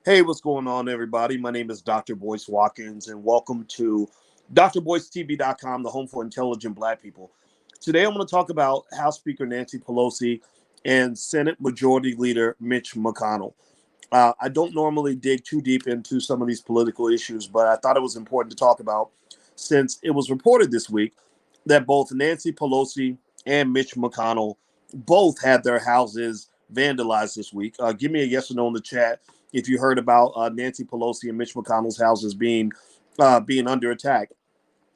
Hey, what's going on, everybody? My name is Dr. Boyce Watkins, and welcome to drboycetv.com, the home for intelligent Black people. Today, I'm going to talk about House Speaker Nancy Pelosi and Senate Majority Leader Mitch McConnell. I don't normally dig too deep into some of these political issues, but I thought it was important to talk about since it was reported this week that both Nancy Pelosi and Mitch McConnell both had their houses vandalized this week. Give me a yes or no in the chat if you heard about Nancy Pelosi and Mitch McConnell's houses being under attack.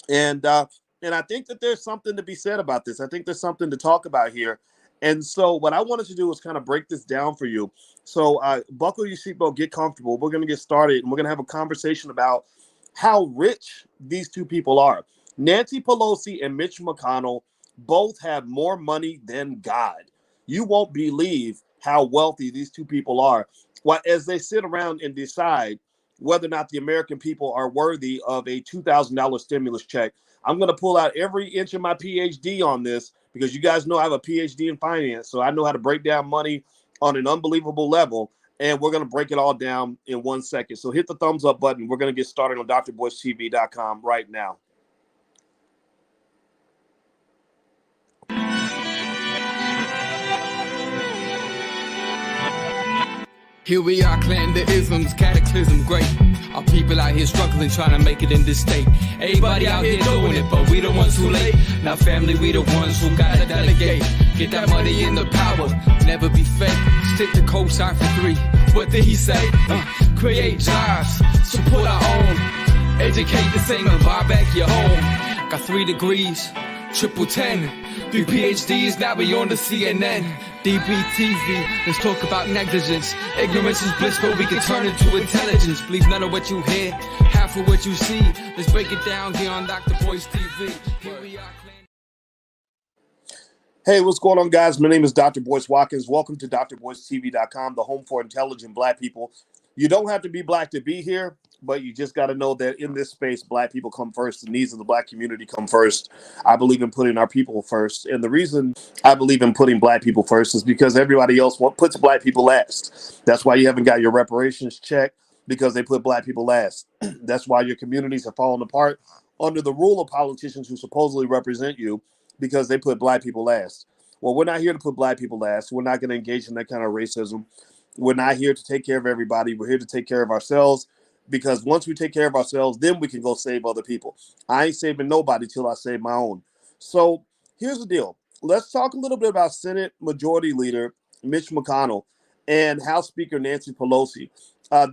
And I think that there's something to be said about this. I think there's something to talk about here. And so what I wanted to do is kind of break this down for you. So buckle your seatbelt, get comfortable. We're going to get started, and we're going to have a conversation about how rich these two people are. Nancy Pelosi and Mitch McConnell both have more money than God. You won't believe how wealthy these two people are. As they sit around and decide whether or not the American people are worthy of a $2,000 stimulus check. I'm going to pull out every inch of my PhD on this because you guys know I have a PhD in finance, so I know how to break down money on an unbelievable level, and we're going to break it all down in 1 second. So hit the thumbs up button. We're going to get started on drboycetv.com right now. Here we are, clan the isms, cataclysm, great. Our people out here struggling, trying to make it in this state. Everybody out here doing it, but we the ones too late. Now family, we the ones who gotta delegate. Get that money in the power, never be fake. Stick to co-sign for 3. What did he say? Create jobs, support our own. Educate the same and buy back your home. Got 3 degrees, triple 10. 3 PhDs, now we on the CNN. DBTV, let's talk about negligence. Ignorance is bliss, but we can turn it to intelligence. Believe none of what you hear, half of what you see. Let's break it down here on Dr. Boyce TV. Here we are. Hey, what's going on, guys? My name is Dr. Boyce Watkins. Welcome to drboycetv.com, the home for intelligent Black people. You don't have to be Black to be here, but you just got to know that in this space, Black people come first. The needs of the Black community come first. I believe in putting our people first. And the reason I believe in putting Black people first is because everybody else puts Black people last. That's why you haven't got your reparations checked, because they put Black people last. That's why your communities are falling apart under the rule of politicians who supposedly represent you, because they put Black people last. Well, we're not here to put Black people last. We're not going to engage in that kind of racism. We're not here to take care of everybody. We're here to take care of ourselves, because once we take care of ourselves, then we can go save other people. I ain't saving nobody till I save my own. So here's the deal. Let's talk a little bit about Senate Majority Leader Mitch McConnell and House Speaker Nancy Pelosi.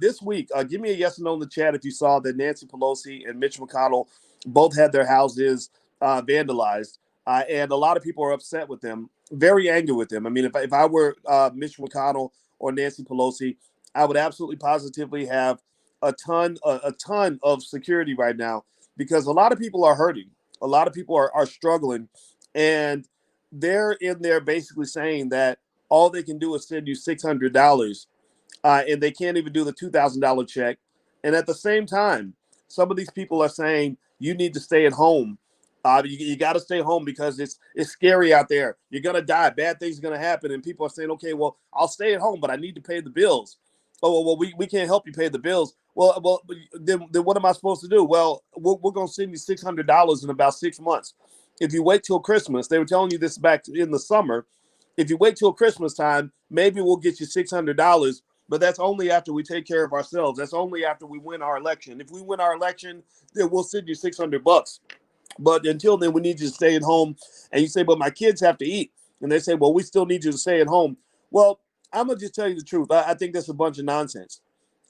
This week, give me a yes or no in the chat if you saw that Nancy Pelosi and Mitch McConnell both had their houses vandalized. And a lot of people are upset with them, very angry with them. I mean, if I were Mitch McConnell or Nancy Pelosi, I would absolutely positively have a ton of security right now, because a lot of people are hurting. A lot of people are struggling, and they're in there basically saying that all they can do is send you $600, and they can't even do the $2,000 check. And at the same time, some of these people are saying you need to stay at home. You got to stay home because it's scary out there. You're going to die. Bad things are going to happen. And people are saying, okay, well, I'll stay at home, but I need to pay the bills. Oh, well, we can't help you pay the bills. Well, then what am I supposed to do? Well, we're going to send you $600 in about 6 months. If you wait till Christmas, they were telling you this back in the summer. If you wait till Christmas time, maybe we'll get you $600. But that's only after we take care of ourselves. That's only after we win our election. If we win our election, then we'll send you $600. But until then, we need you to stay at home. And you say, but my kids have to eat. And they say, well, we still need you to stay at home. Well, I'm going to just tell you the truth. I think that's a bunch of nonsense.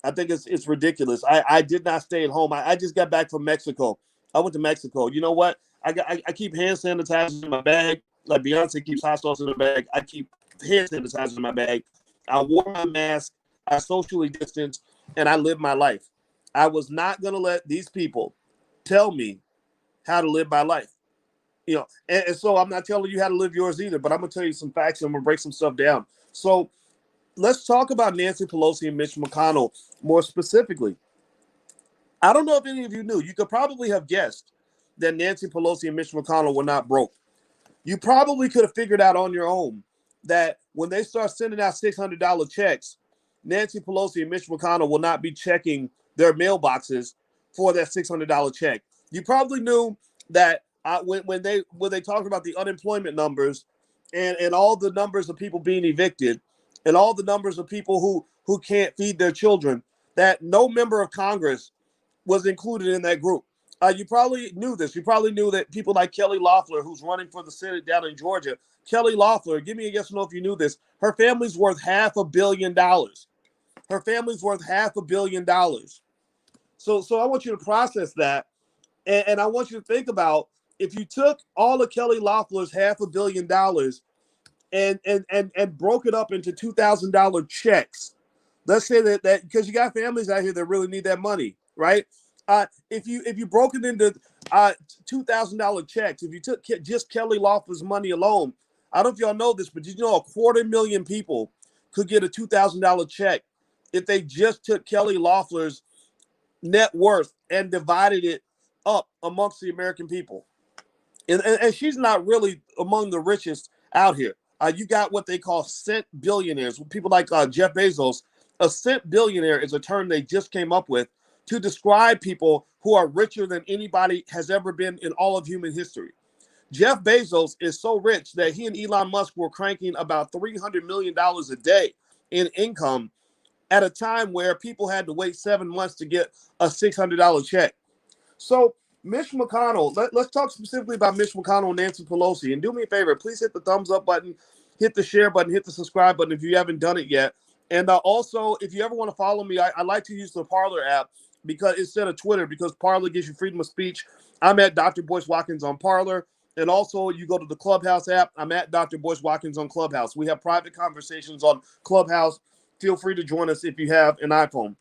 I think it's ridiculous. I did not stay at home. I just got back from Mexico. I went to Mexico. You know what? I keep hand sanitizer in my bag. Like Beyonce keeps hot sauce in her bag. I keep hand sanitizer in my bag. I wore my mask. I socially distanced. And I lived my life. I was not going to let these people tell me how to live my life, and so I'm not telling you how to live yours either, but I'm gonna tell you some facts and I'm gonna break some stuff down. So let's talk about Nancy Pelosi and Mitch McConnell more specifically. I don't know if any of you knew. You could probably have guessed that Nancy Pelosi and Mitch McConnell were not broke. You probably could have figured out on your own that when they start sending out $600 checks, Nancy Pelosi and Mitch McConnell will not be checking their mailboxes for that $600 check. You probably knew that when they talked about the unemployment numbers and all the numbers of people being evicted and all the numbers of people who can't feed their children, that no member of Congress was included in that group. You probably knew this. You probably knew that people like Kelly Loeffler, who's running for the Senate down in Georgia, Kelly Loeffler, give me a yes or no if you knew this. Her family's worth $500 million. Her family's worth $500 million. So I want you to process that, and I want you to think about if you took all of Kelly Loeffler's $500 million and broke it up into $2,000 checks. Let's say that because you got families out here that really need that money, right? If you broke it into $2,000 checks, if you took just Kelly Loeffler's money alone, I don't know if y'all know this, but you know 250,000 people could get a $2,000 check if they just took Kelly Loeffler's net worth and divided it up amongst the American people. And she's not really among the richest out here. You got what they call cent billionaires, people like Jeff Bezos. A cent billionaire is a term they just came up with to describe people who are richer than anybody has ever been in all of human history. Jeff Bezos is so rich that he and Elon Musk were cranking about $300 million a day in income at a time where people had to wait 7 months to get a $600 check. So Mitch McConnell, let's talk specifically about Mitch McConnell and Nancy Pelosi. And do me a favor, please hit the thumbs up button, hit the share button, hit the subscribe button if you haven't done it yet. And also, if you ever want to follow me, I like to use the Parler app because instead of Twitter, because Parler gives you freedom of speech. I'm at Dr. Boyce Watkins on Parler. And also, you go to the Clubhouse app. I'm at Dr. Boyce Watkins on Clubhouse. We have private conversations on Clubhouse. Feel free to join us if you have an iPhone.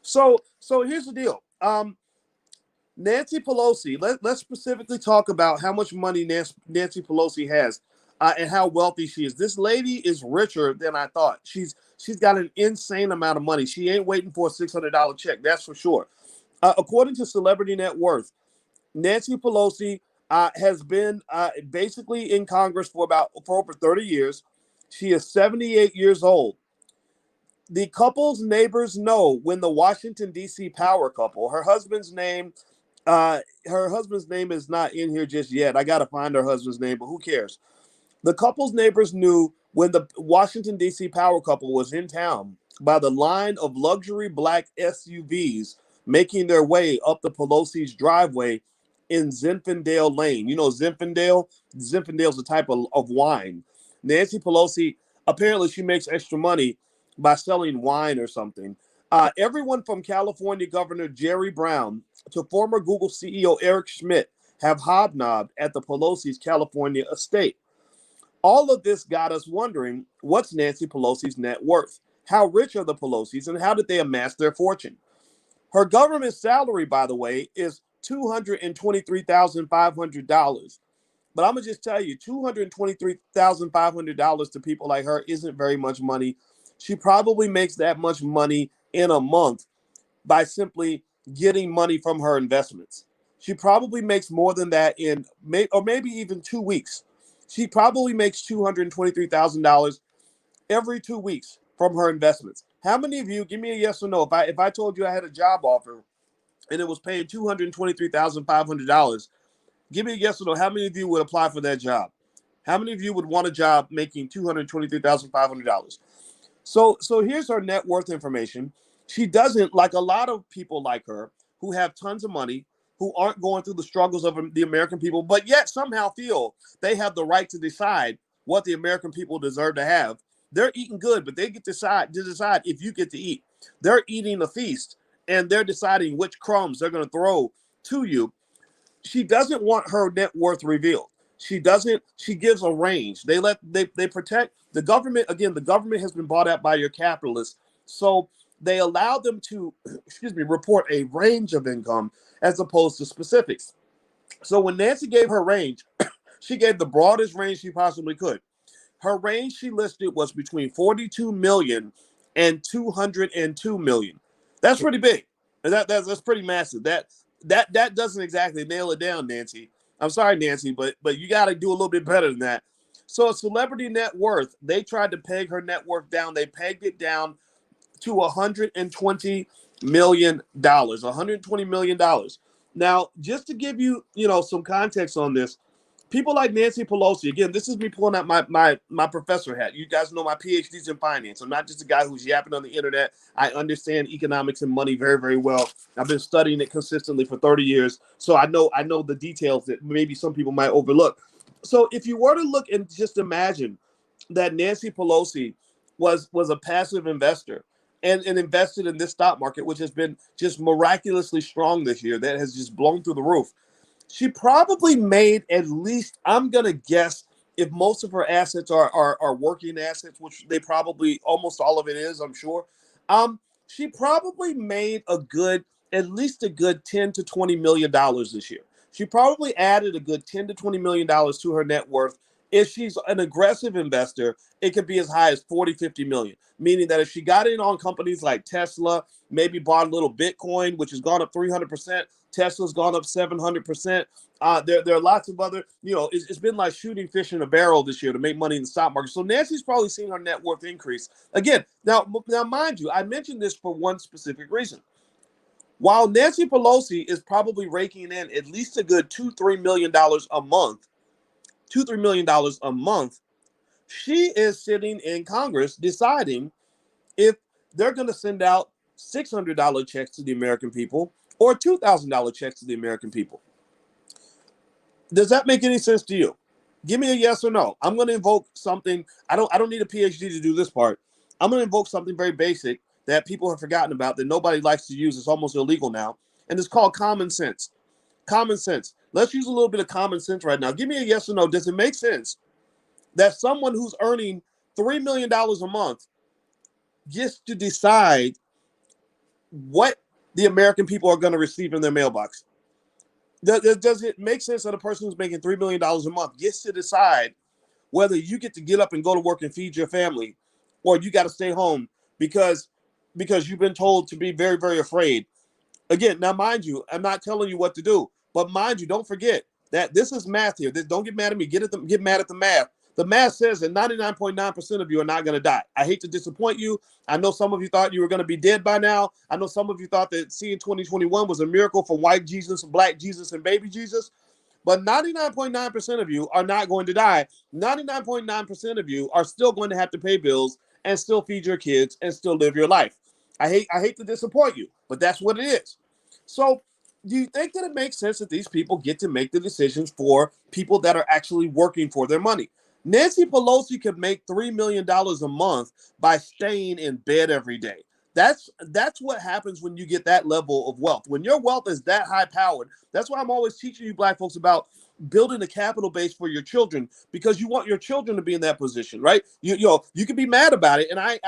So here's the deal. Nancy Pelosi, let's specifically talk about how much money Nancy Pelosi has and how wealthy she is. This lady is richer than I thought. She's got an insane amount of money. She ain't waiting for a $600 check, that's for sure. According to Celebrity Net Worth, Nancy Pelosi has been basically in Congress for over 30 years. She is 78 years old. The couple's neighbors know when the Washington, D.C. power couple, her husband's name is not in here just yet. I got to find her husband's name, but who cares? The couple's neighbors knew when the Washington, D.C. power couple was in town by the line of luxury black SUVs making their way up the Pelosi's driveway in Zinfandel Lane. You know Zinfandel? Zinfandel's a type of wine. Nancy Pelosi, apparently she makes extra money by selling wine or something. Everyone from California Governor Jerry Brown to former Google CEO Eric Schmidt have hobnobbed at the Pelosi's California estate. All of this got us wondering, what's Nancy Pelosi's net worth? How rich are the Pelosi's and how did they amass their fortune? Her government salary, by the way, is $223,500. But I'm going to just tell you, $223,500 to people like her isn't very much money. She probably makes that much money in a month by simply getting money from her investments. She probably makes more than that in maybe even 2 weeks. She probably makes $223,000 every 2 weeks from her investments. How many of you, give me a yes or no, if I told you I had a job offer and it was paying $223,500, give me a yes or no, how many of you would apply for that job? How many of you would want a job making $223,500? So here's her net worth information. She doesn't, like a lot of people like her who have tons of money, who aren't going through the struggles of the American people, but yet somehow feel they have the right to decide what the American people deserve to have. They're eating good, but they get to decide if you get to eat. They're eating a feast, and they're deciding which crumbs they're going to throw to you. She doesn't want her net worth revealed. She gives a range. They protect the government. Again, the government has been bought out by your capitalists. So they allow them to, report a range of income as opposed to specifics. So when Nancy gave her range, she gave the broadest range she possibly could. Her range she listed was between 42 million and 202 million. That's pretty big. That's pretty massive. That doesn't exactly nail it down, Nancy. I'm sorry, Nancy, but you got to do a little bit better than that. So a Celebrity Net Worth, they tried to peg her net worth down. They pegged it down to $120 million. $120 million. Now, just to give you, some context on this, people like Nancy Pelosi, again, this is me pulling out my professor hat. You guys know my PhD's in finance. I'm not just a guy who's yapping on the internet. I understand economics and money very, very well. I've been studying it consistently for 30 years. So I know the details that maybe some people might overlook. So if you were to look and just imagine that Nancy Pelosi was a passive investor and invested in this stock market, which has been just miraculously strong this year, that has just blown through the roof. She probably made at least, I'm going to guess, if most of her assets are working assets, which they probably, almost all of it is, I'm sure. She probably made at least a good $10 to $20 million this year. She probably added a good $10 to $20 million to her net worth. If she's an aggressive investor, it could be as high as 40, 50 million, meaning that if she got in on companies like Tesla, maybe bought a little Bitcoin, which has gone up 300%, Tesla's gone up 700%. There are lots of other, it's been like shooting fish in a barrel this year to make money in the stock market. So Nancy's probably seen her net worth increase. Again, now mind you, I mentioned this for one specific reason. While Nancy Pelosi is probably raking in at least a good $2-3 million a month, $2-3 million a month, she is sitting in Congress deciding if they're going to send out $600 checks to the American people or $2,000 checks to the American people. Does that make any sense to you? Give me a yes or no. I'm going to invoke something. I don't need a PhD to do this part. I'm going to invoke something very basic that people have forgotten about, that nobody likes to use. It's almost illegal now. And it's called common sense. Common sense. Let's use a little bit of common sense right now. Give me a yes or no. Does it make sense that someone who's earning $3 million a month gets to decide what the American people are going to receive in their mailbox? Does it make sense that a person who's making $3 million a month gets to decide whether you get to get up and go to work and feed your family, or you got to stay home because you've been told to be very, very afraid? Again, now, mind you, I'm not telling you what to do, but mind you, don't forget that this is math here. Don't get mad at me. Get mad at the math. The math says that 99.9% of you are not going to die. I hate to disappoint you. I know some of you thought you were going to be dead by now. I know some of you thought that seeing 2021 was a miracle for white Jesus, black Jesus, and baby Jesus. But 99.9% of you are not going to die. 99.9% of you are still going to have to pay bills and still feed your kids and still live your life. I hate to disappoint you, but that's what it is. So do you think that it makes sense that these people get to make the decisions for people that are actually working for their money? Nancy Pelosi could make $3 million a month by staying in bed every day. That's what happens when you get that level of wealth. When your wealth is that high powered, that's why I'm always teaching you black folks about building a capital base for your children, because you want your children to be in that position, right? You can be mad about it, and I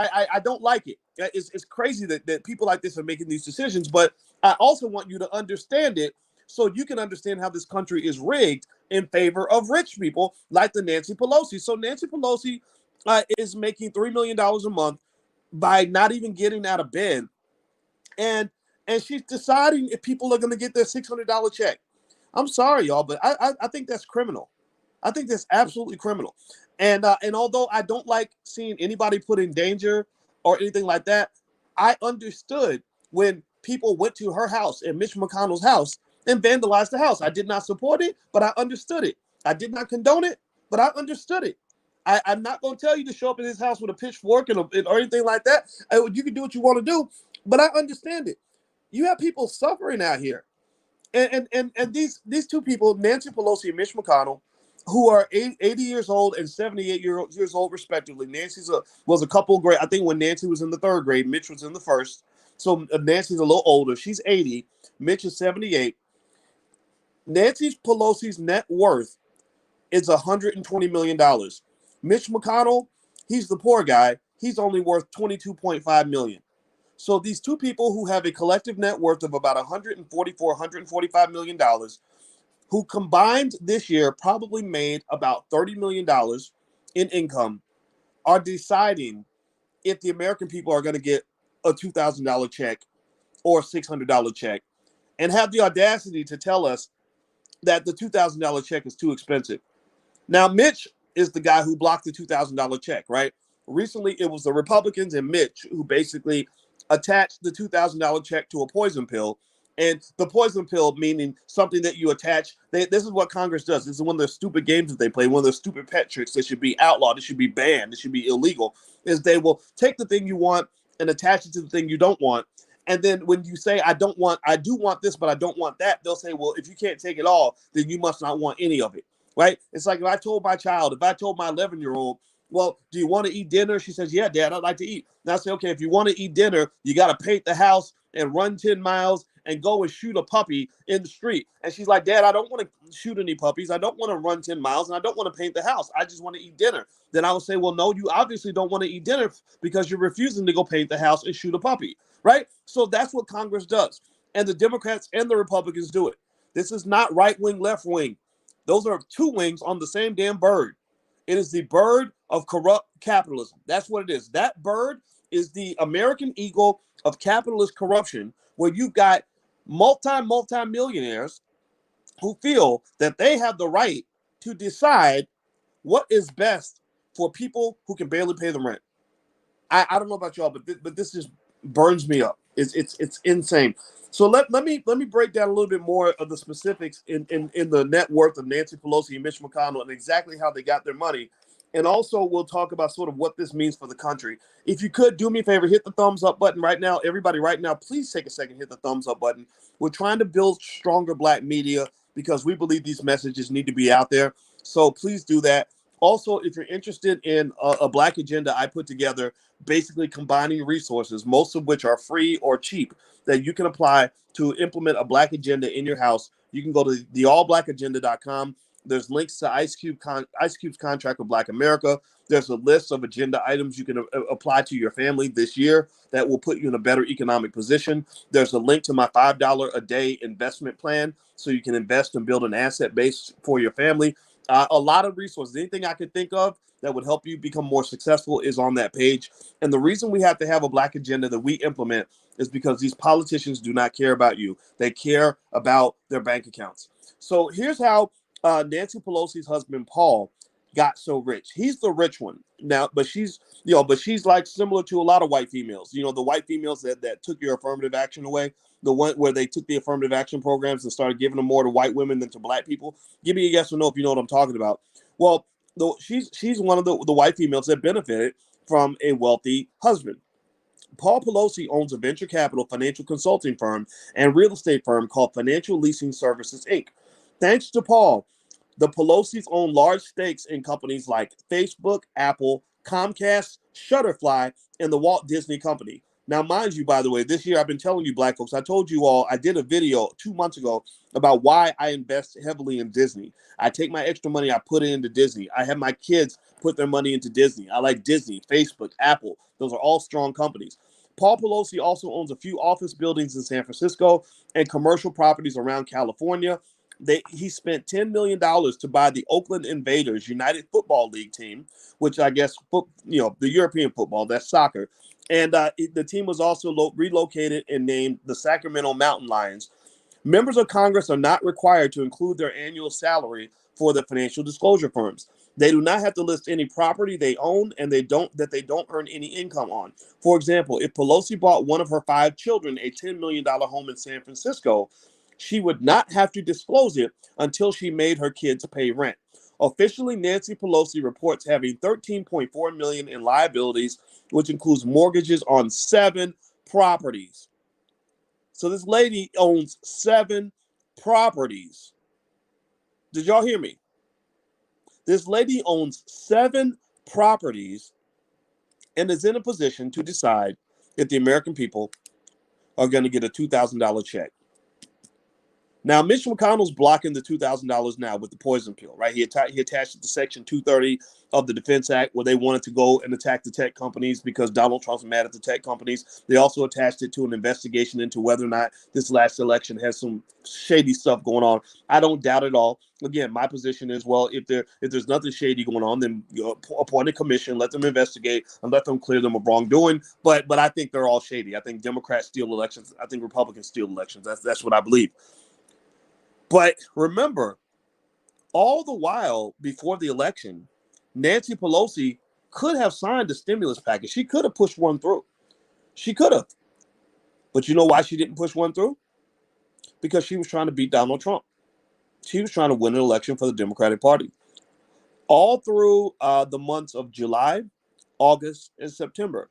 don't like it. It's crazy that people like this are making these decisions, but I also want you to understand it so you can understand how this country is rigged in favor of rich people like the Nancy Pelosi. So Nancy Pelosi is making $3 million a month by not even getting out of bed, and she's deciding if people are going to get their $600 check. I'm sorry, y'all, but I think that's criminal. I think that's absolutely criminal. And although I don't like seeing anybody put in danger or anything like that, I understood when people went to her house and Mitch McConnell's house and vandalized the house. I did not support it, but I understood it. I did not condone it, but I understood it. I'm not going to tell you to show up in his house with a pitchfork or anything like that. You can do what you want to do, but I understand it. You have people suffering out here. And these two people, Nancy Pelosi and Mitch McConnell, who are 80 years old and 78 years old, respectively. Nancy was a couple grade. I think when Nancy was in the third grade, Mitch was in the first. So Nancy's a little older. She's 80. Mitch is 78. Nancy Pelosi's net worth is $120 million. Mitch McConnell, he's the poor guy. He's only worth $22.5 million. So these two people who have a collective net worth of about $145 million, who combined this year probably made about $30 million in income, are deciding if the American people are going to get a $2,000 check or a $600 check, and have the audacity to tell us that the $2,000 check is too expensive. Now, Mitch is the guy who blocked the $2,000 check, right? recently it was the Republicans and Mitch who basically attached the $2,000 check to a poison pill. And the poison pill meaning something that you attach. This is what Congress does. This is one of the stupid games that they play, one of the stupid pet tricks that should be outlawed. It should be banned. It should be illegal. Is they will take the thing you want and attach it to the thing you don't want. And then when you say, I do want this, but I don't want that, they'll say, well, if you can't take it all, then you must not want any of it, right? It's like if I told my 11-year-old, well, do you want to eat dinner? She says, yeah, Dad, I'd like to eat. And I say, okay, if you want to eat dinner, you got to paint the house and run 10 miles and go and shoot a puppy in the street. And she's like, Dad, I don't want to shoot any puppies. I don't want to run 10 miles and I don't want to paint the house. I just want to eat dinner. Then I would say, well, no, you obviously don't want to eat dinner because you're refusing to go paint the house and shoot a puppy, right? So that's what Congress does. And the Democrats and the Republicans do it. This is not right wing, left wing. Those are two wings on the same damn bird. It is the bird of corrupt capitalism. That's what it is. That bird is the American eagle of capitalist corruption, where you've got multi-millionaires who feel that they have the right to decide what is best for people who can barely pay the rent. I don't know about y'all, but this just burns me up. It's insane. So let me break down a little bit more of the specifics in the net worth of Nancy Pelosi and Mitch McConnell and exactly how they got their money. And also we'll talk about sort of what this means for the country. If you could do me a favor, hit the thumbs up button right now. Everybody right now, please take a second, hit the thumbs up button. We're trying to build stronger Black media because we believe these messages need to be out there. So please do that. Also, if you're interested in a Black agenda I put together, basically combining resources, most of which are free or cheap, that you can apply to implement a Black agenda in your house, you can go to theallblackagenda.com. There's links to Ice Cube's contract with Black America. There's a list of agenda items you can apply to your family this year that will put you in a better economic position. There's a link to my $5 a day investment plan so you can invest and build an asset base for your family. A lot of resources. Anything I could think of that would help you become more successful is on that page. And the reason we have to have a Black agenda that we implement is because these politicians do not care about you. They care about their bank accounts. So here's how Nancy Pelosi's husband, Paul, got so rich. He's the rich one now, but she's like similar to a lot of white females. You know, the white females that took your affirmative action away, the one where they took the affirmative action programs and started giving them more to white women than to Black people. Give me a yes or no if you know what I'm talking about. Well, she's one of the white females that benefited from a wealthy husband. Paul Pelosi owns a venture capital financial consulting firm and real estate firm called Financial Leasing Services, Inc. Thanks to Paul, the Pelosi's own large stakes in companies like Facebook, Apple, Comcast, Shutterfly, and the Walt Disney Company. Now, mind you, by the way, this year I've been telling you, Black folks, I told you all, I did a video 2 months ago about why I invest heavily in Disney. I take my extra money, I put it into Disney. I have my kids put their money into Disney. I like Disney, Facebook, Apple. Those are all strong companies. Paul Pelosi also owns a few office buildings in San Francisco and commercial properties around California. He spent $10 million to buy the Oakland Invaders United Football League team, which I guess, the European football, that's soccer. And the team was also relocated and named the Sacramento Mountain Lions. Members of Congress are not required to include their annual salary for the financial disclosure firms. They do not have to list any property they own and they don't earn any income on. For example, if Pelosi bought one of her 5 children a $10 million home in San Francisco, she would not have to disclose it until she made her kids pay rent. Officially, Nancy Pelosi reports having $13.4 million in liabilities, which includes mortgages on 7 properties. So this lady owns 7 properties. Did y'all hear me? This lady owns 7 properties and is in a position to decide if the American people are going to get a $2,000 check. Now, Mitch McConnell's blocking the $2,000 now with the poison pill, right? He attached it to Section 230 of the Defense Act, where they wanted to go and attack the tech companies because Donald Trump's mad at the tech companies. They also attached it to an investigation into whether or not this last election has some shady stuff going on. I don't doubt it all. Again, my position is, well, if there's nothing shady going on, then appoint a commission, let them investigate, and let them clear them of wrongdoing. But I think they're all shady. I think Democrats steal elections. I think Republicans steal elections. That's what I believe. But remember, all the while before the election, Nancy Pelosi could have signed the stimulus package. She could have pushed one through. She could have. But you know why she didn't push one through? Because she was trying to beat Donald Trump. She was trying to win an election for the Democratic Party. All through the months of July, August, and September,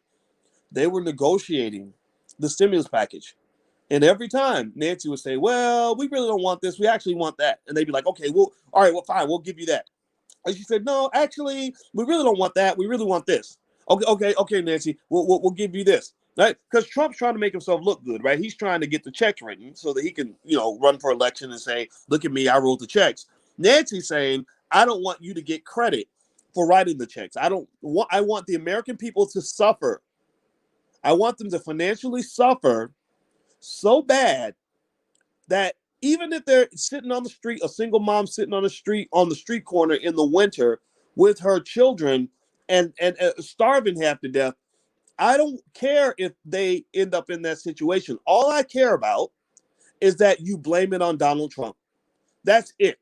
they were negotiating the stimulus package. And every time Nancy would say, well, we really don't want this. We actually want that. And they'd be like, okay, well, all right, well, fine. We'll give you that. And she said, no, actually, we really don't want that. We really want this. Okay, Nancy, we'll give you this. Right? Because Trump's trying to make himself look good, right? He's trying to get the checks written so that he can, run for election and say, look at me, I wrote the checks. Nancy's saying, I don't want you to get credit for writing the checks. I want the American people to suffer. I want them to financially suffer so bad that even if they're sitting on the street, a single mom sitting on the street corner in the winter with her children and starving half to death, I don't care if they end up in that situation. All I care about is that you blame it on Donald Trump. That's it.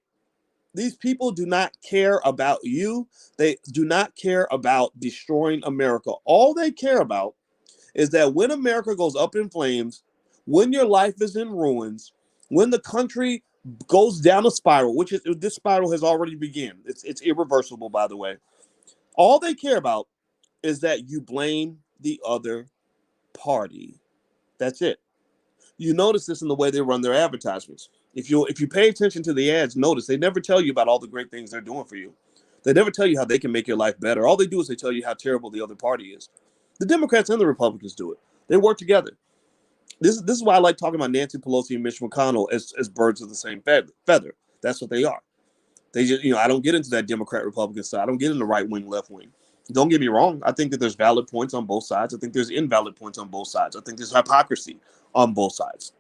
These people do not care about you. They do not care about destroying America. All they care about is that when America goes up in flames, when your life is in ruins, when the country goes down a spiral, which is this spiral has already begun. It's irreversible, by the way. All they care about is that you blame the other party. That's it. You notice this in the way they run their advertisements. If you pay attention to the ads, notice they never tell you about all the great things they're doing for you. They never tell you how they can make your life better. All they do is they tell you how terrible the other party is. The Democrats and the Republicans do it. They work together. This is why I like talking about Nancy Pelosi and Mitch McConnell as birds of the same feather. That's what they are. They just, I don't get into that Democrat-Republican side. I don't get into right wing, left wing. Don't get me wrong. I think that there's valid points on both sides. I think there's invalid points on both sides. I think there's hypocrisy on both sides.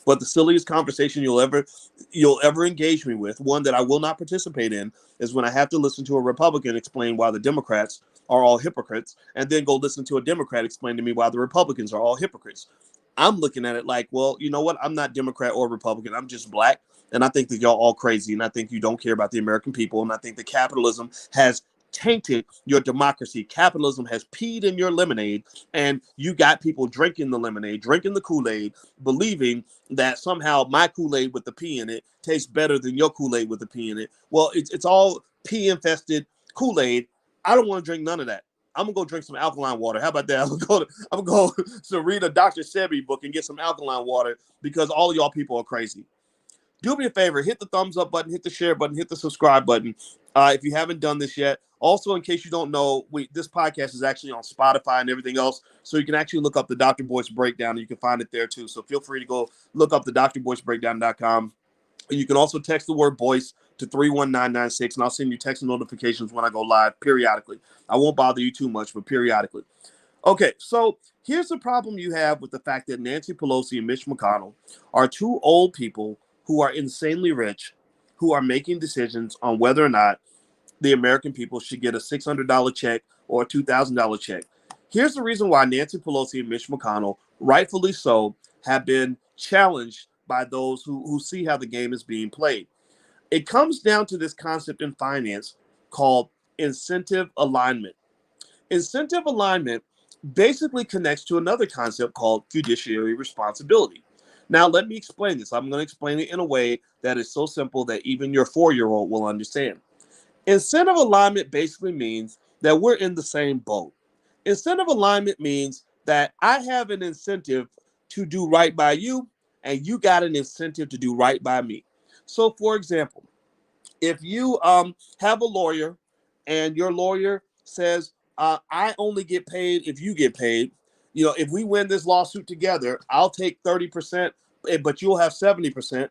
But the silliest conversation you'll ever engage me with, one that I will not participate in, is when I have to listen to a Republican explain why the Democrats are all hypocrites, and then go listen to a Democrat explain to me why the Republicans are all hypocrites. I'm looking at it like, well, you know what? I'm not Democrat or Republican. I'm just black. And I think that y'all all crazy. And I think you don't care about the American people. And I think that capitalism has tainted your democracy. Capitalism has peed in your lemonade. And you got people drinking the lemonade, drinking the Kool-Aid, believing that somehow my Kool-Aid with the pee in it tastes better than your Kool-Aid with the pee in it. Well, it's all pee-infested Kool-Aid. I don't want to drink none of that. I'm gonna go drink some alkaline water. How about that? I'm gonna go to read a Dr. Sebi book and get some alkaline water because all of y'all people are crazy. Do me a favor, hit the thumbs up button, hit the share button, hit the subscribe button if you haven't done this yet. Also, in case you don't know, this podcast is actually on Spotify and everything else, so you can actually look up the Dr. Boyce Breakdown and you can find it there too. So feel free to go look up the drboycebreakdown.com. You can also text the word Boyce to 31996, and I'll send you text notifications when I go live periodically. I won't bother you too much, but periodically. Okay, so here's the problem you have with the fact that Nancy Pelosi and Mitch McConnell are two old people who are insanely rich, who are making decisions on whether or not the American people should get a $600 check or a $2,000 check. Here's the reason why Nancy Pelosi and Mitch McConnell, rightfully so, have been challenged by those who see how the game is being played. It comes down to this concept in finance called incentive alignment. Incentive alignment basically connects to another concept called fiduciary responsibility. Now, let me explain this. I'm going to explain it in a way that is so simple that even your 4-year-old will understand. Incentive alignment basically means that we're in the same boat. Incentive alignment means that I have an incentive to do right by you, and you got an incentive to do right by me. So, for example, if you have a lawyer and your lawyer says, I only get paid if you get paid, if we win this lawsuit together, I'll take 30%, but you'll have 70%.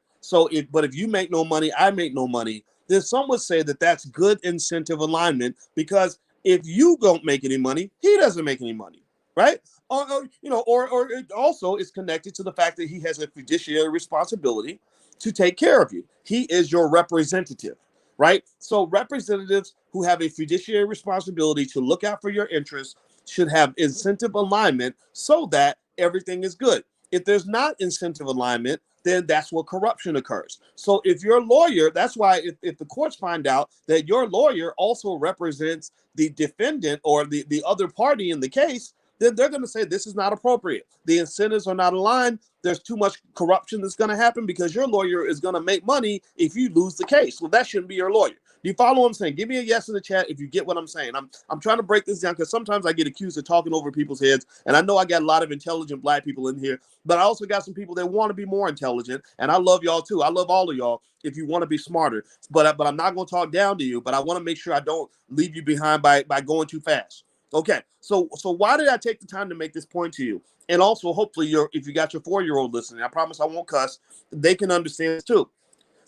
But if you make no money, I make no money. Then some would say that that's good incentive alignment, because if you don't make any money, he doesn't make any money, right? Or it also is connected to the fact that he has a fiduciary responsibility to take care of you. He is your representative, right? So representatives who have a fiduciary responsibility to look out for your interests should have incentive alignment so that everything is good. If there's not incentive alignment, then that's where corruption occurs. So if your lawyer, that's why if the courts find out that your lawyer also represents the defendant or the other party in the case, then they're going to say this is not appropriate. The incentives are not aligned. There's too much corruption that's going to happen because your lawyer is going to make money if you lose the case. Well, that shouldn't be your lawyer. Do you follow what I'm saying? Give me a yes in the chat if you get what I'm saying. I'm trying to break this down because sometimes I get accused of talking over people's heads, and I know I got a lot of intelligent black people in here, but I also got some people that want to be more intelligent, and I love y'all too. I love all of y'all if you want to be smarter, but I'm not going to talk down to you, but I want to make sure I don't leave you behind by going too fast. Okay, so why did I take the time to make this point to you? And also, hopefully, if you got your 4-year-old listening, I promise I won't cuss, they can understand this too.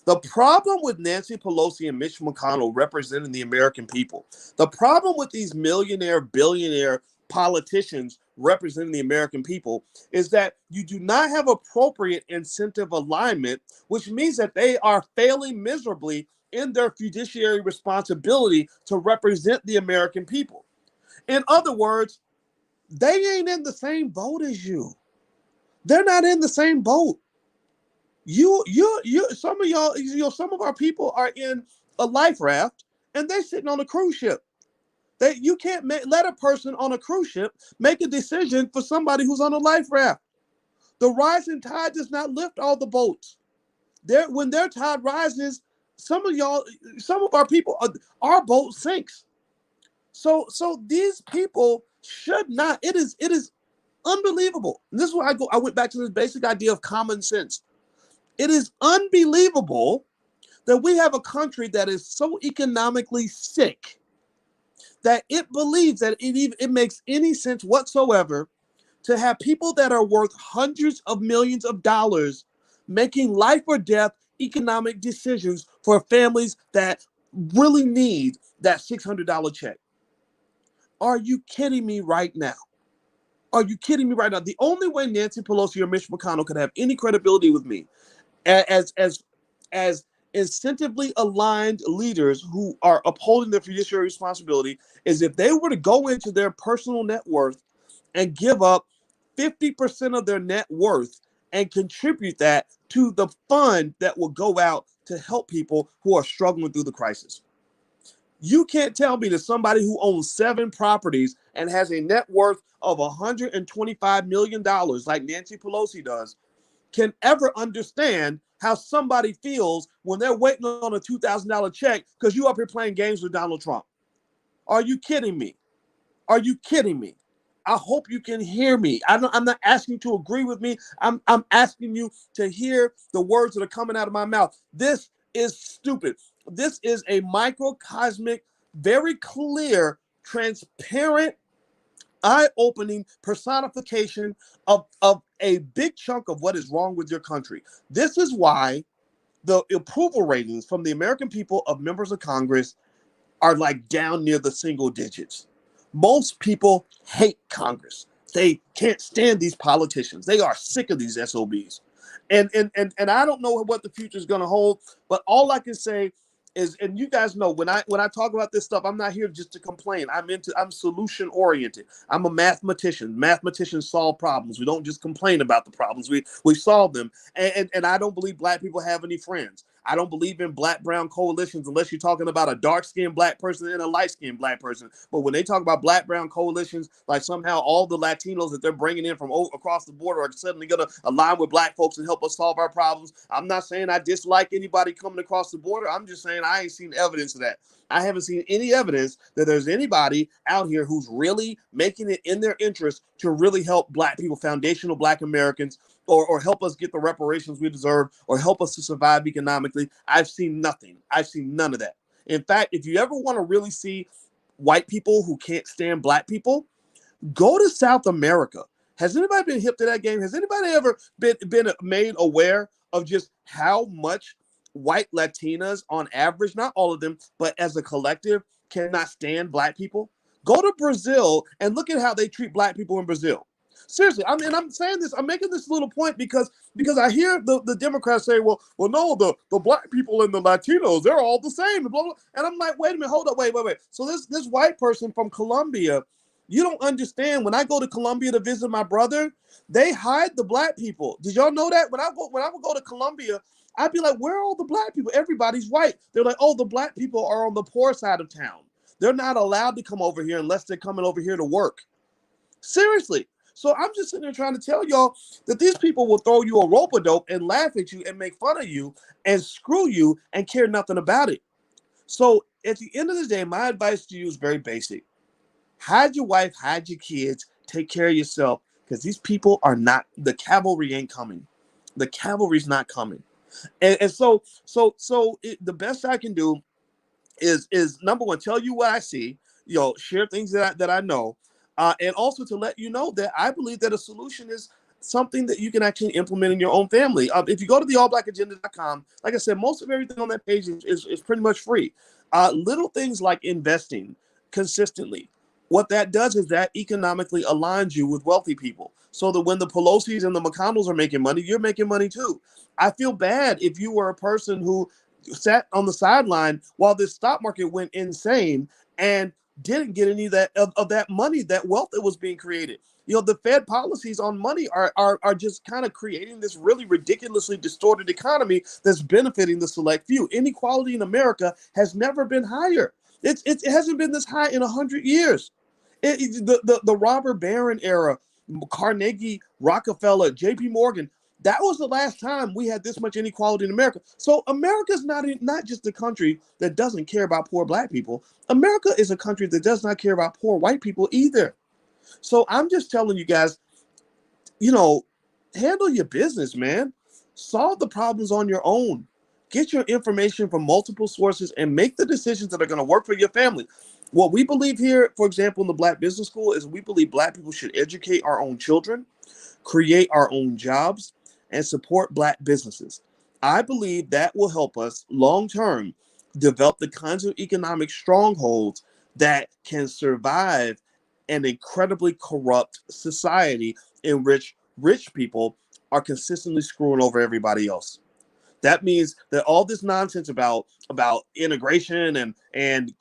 The problem with Nancy Pelosi and Mitch McConnell representing the American people, the problem with these millionaire, billionaire politicians representing the American people is that you do not have appropriate incentive alignment, which means that they are failing miserably in their fiduciary responsibility to represent the American people. In other words, they ain't in the same boat as you. They're not in the same boat. You, some of y'all, some of our people are in a life raft and they're sitting on a cruise ship. You can't let a person on a cruise ship make a decision for somebody who's on a life raft. The rising tide does not lift all the boats. When their tide rises, some of our people, our boat sinks. So these people should not. It is unbelievable. And this is why I went back to this basic idea of common sense. It is unbelievable that we have a country that is so economically sick that it believes that it makes any sense whatsoever to have people that are worth hundreds of millions of dollars making life or death economic decisions for families that really need that $600 check. Are you kidding me right now? Are you kidding me right now? The only way Nancy Pelosi or Mitch McConnell could have any credibility with me as incentively aligned leaders who are upholding their fiduciary responsibility is if they were to go into their personal net worth and give up 50% of their net worth and contribute that to the fund that will go out to help people who are struggling through the crisis. You can't tell me that somebody who owns 7 properties and has a net worth of $125 million like Nancy Pelosi does can ever understand how somebody feels when they're waiting on a $2,000 check because you up here playing games with Donald Trump. Are you kidding me? Are you kidding me? I hope you can hear me. I'm not asking you to agree with me. I'm asking you to hear the words that are coming out of my mouth. This is stupid. This is a microcosmic, very clear, transparent, eye-opening personification of a big chunk of what is wrong with your country. This is why the approval ratings from the American people of members of Congress are like down near the single digits. Most people hate Congress. They can't stand these politicians. They are sick of these SOBs. And I don't know what the future is going to hold, but all I can say is, and you guys know when I talk about this stuff, I'm not here just to complain. I'm solution oriented. I'm a mathematician. Mathematicians solve problems. We don't just complain about the problems. We solve them. And I don't believe black people have any friends. I don't believe in black-brown coalitions unless you're talking about a dark-skinned black person and a light-skinned black person. But when they talk about black-brown coalitions, like somehow all the Latinos that they're bringing in from across the border are suddenly going to align with black folks and help us solve our problems. I'm not saying I dislike anybody coming across the border. I'm just saying I ain't seen evidence of that. I haven't seen any evidence that there's anybody out here who's really making it in their interest to really help black people, foundational black Americans, or help us get the reparations we deserve, or help us to survive economically. I've seen nothing. I've seen none of that. In fact, if you ever want to really see white people who can't stand black people, go to South America. Has anybody been hip to that game? Has anybody ever been made aware of just how much white Latinas on average, not all of them, but as a collective, cannot stand black people? Go to Brazil and look at how they treat black people in Brazil. Seriously, I mean, I'm saying this, I'm making this little point because I hear the Democrats say, well, no, the black people and the Latinos, they're all the same, blah, blah. And I'm like, wait a minute, hold up, wait. So this white person from Colombia You don't understand. When I go to Colombia to visit my brother, they hide the black people. Did y'all know that? When I would go to Colombia, I'd be like, where are all the black people? Everybody's white. They're like, oh, the black people are on the poor side of town. They're not allowed to come over here unless they're coming over here to work. Seriously. So I'm just sitting there trying to tell y'all that these people will throw you a rope-a-dope and laugh at you and make fun of you and screw you and care nothing about it. So at the end of the day, my advice to you is very basic. Hide your wife, hide your kids, take care of yourself, because these people are not, the cavalry ain't coming. The cavalry's not coming. And so the best I can do is number one, tell you what I see, share things that I know, and also to let you know that I believe that a solution is something that you can actually implement in your own family. If you go to the allblackagenda.com, like I said, most of everything on that page is pretty much free. Little things like investing consistently. What that does is that economically aligns you with wealthy people, so that when the Pelosi's and the McConnells are making money, you're making money too. I feel bad if you were a person who sat on the sideline while this stock market went insane and didn't get any of that money, that wealth that was being created. The Fed policies on money are just kind of creating this really ridiculously distorted economy that's benefiting the select few. Inequality in America has never been higher. It hasn't been this high in 100 years. The robber baron era, Carnegie, Rockefeller, J.P. Morgan, that was the last time we had this much inequality in America. So America's not just a country that doesn't care about poor black people. America is a country that does not care about poor white people either. So I'm just telling you guys, handle your business, man. Solve the problems on your own. Get your information from multiple sources and make the decisions that are going to work for your family. What we believe here, for example, in the Black Business School, is we believe black people should educate our own children, create our own jobs, and support black businesses. I believe that will help us long-term develop the kinds of economic strongholds that can survive an incredibly corrupt society in which rich people are consistently screwing over everybody else. That means that all this nonsense about integration and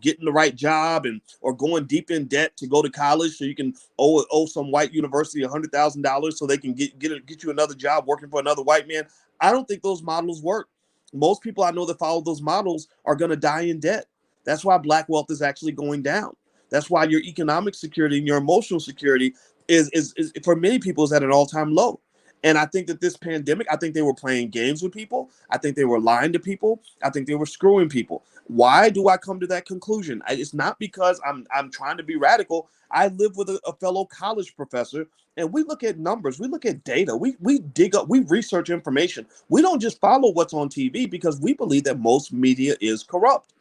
getting the right job or going deep in debt to go to college so you can owe some white university $100,000 so they can get you another job working for another white man. I don't think those models work. Most people I know that follow those models are going to die in debt. That's why black wealth is actually going down. That's why your economic security and your emotional security is for many people is at an all-time low. And I think that this pandemic, I think they were playing games with people. I think they were lying to people. I think they were screwing people. Why do I come to that conclusion? It's not because I'm trying to be radical. I live with a fellow college professor, and we look at numbers. We look at data. We dig up. We research information. We don't just follow what's on TV because we believe that most media is corrupt.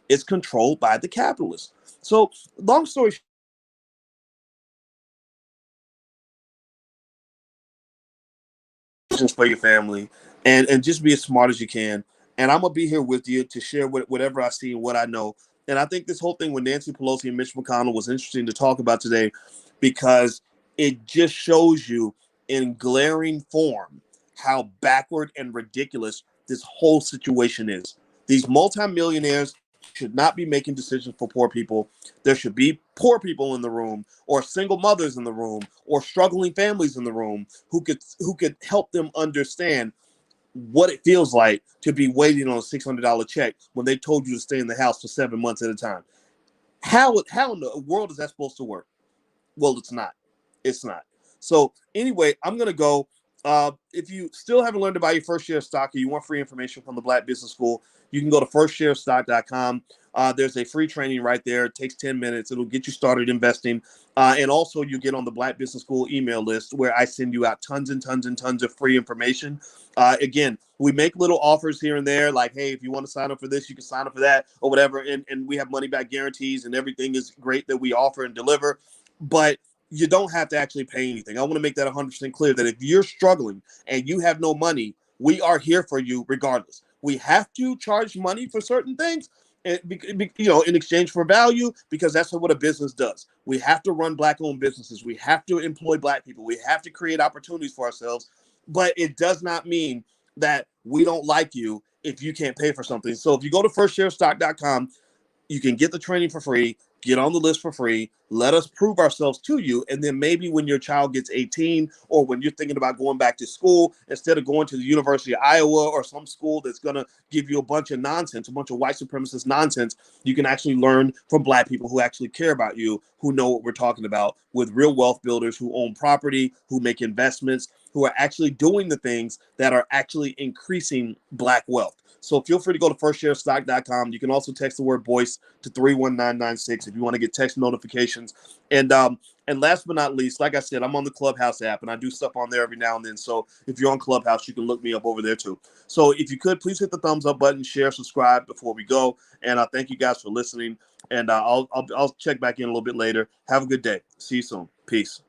It's controlled by the capitalists. So, long story short, for your family and just be as smart as you can. And I'm gonna be here with you to share whatever I see and what I know. And I think this whole thing with Nancy Pelosi and Mitch McConnell was interesting to talk about today because it just shows you in glaring form how backward and ridiculous this whole situation is. These multimillionaires should not be making decisions for poor people. There should be poor people in the room, or single mothers in the room, or struggling families in the room who could help them understand what it feels like to be waiting on a $600 check when they told you to stay in the house for 7 months at a time. How in the world is that supposed to work? Well, it's not. It's not. So anyway, I'm going to go. If you still haven't learned to buy your first share of stock or you want free information from the Black Business School, you can go to firstsharestock.com. There's a free training right there. It takes 10 minutes. It'll get you started investing. And also you get on the Black Business School email list where I send you out tons and tons and tons of free information. Again, we make little offers here and there, like, hey, if you want to sign up for this, you can sign up for that or whatever. And we have money back guarantees and everything is great that we offer and deliver. But you don't have to actually pay anything. I want to make that 100% clear that if you're struggling and you have no money, we are here for you regardless. We have to charge money for certain things, in exchange for value, because that's what a business does. We have to run black-owned businesses. We have to employ black people. We have to create opportunities for ourselves. But it does not mean that we don't like you if you can't pay for something. So if you go to firstsharestock.com, you can get the training for free. get on the list for free. Let us prove ourselves to you. And then maybe when your child gets 18 or when you're thinking about going back to school, instead of going to the University of Iowa or some school that's going to give you a bunch of nonsense, a bunch of white supremacist nonsense, you can actually learn from Black people who actually care about you, who know what we're talking about, with real wealth builders who own property, who make investments, who are actually doing the things that are actually increasing Black wealth. So feel free to go to firstsharestock.com. You can also text the word Boyce to 31996 if you want to get text notifications. And last but not least, like I said, I'm on the Clubhouse app and I do stuff on there every now and then. So if you're on Clubhouse, you can look me up over there too. So if you could, please hit the thumbs up button, share, subscribe before we go. And thank you guys for listening. And I'll check back in a little bit later. Have a good day. See you soon. Peace.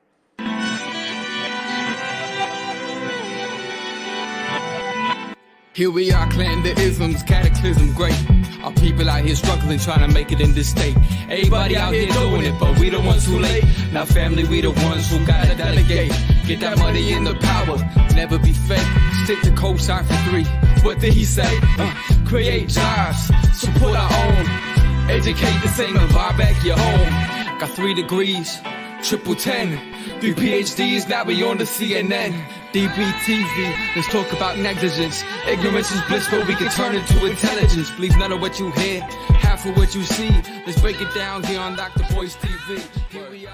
Here we are, clan the isms, cataclysm, great. Our people out here struggling, trying to make it in this state. Everybody out here doing it, but we the ones who late. Now family, we the ones who gotta delegate. Get that money in the power, never be fake. Stick to cosign for 3. What did he say? Create jobs, support our own. Educate the same and buy back your home. Got 3 degrees, triple 10. 3 PhDs, now we on the CNN. DBTV, let's talk about negligence. Ignorance is bliss, but we can turn it to intelligence. Believe none of what you hear, half of what you see. Let's break it down here on Dr. Boyce TV. Here we are.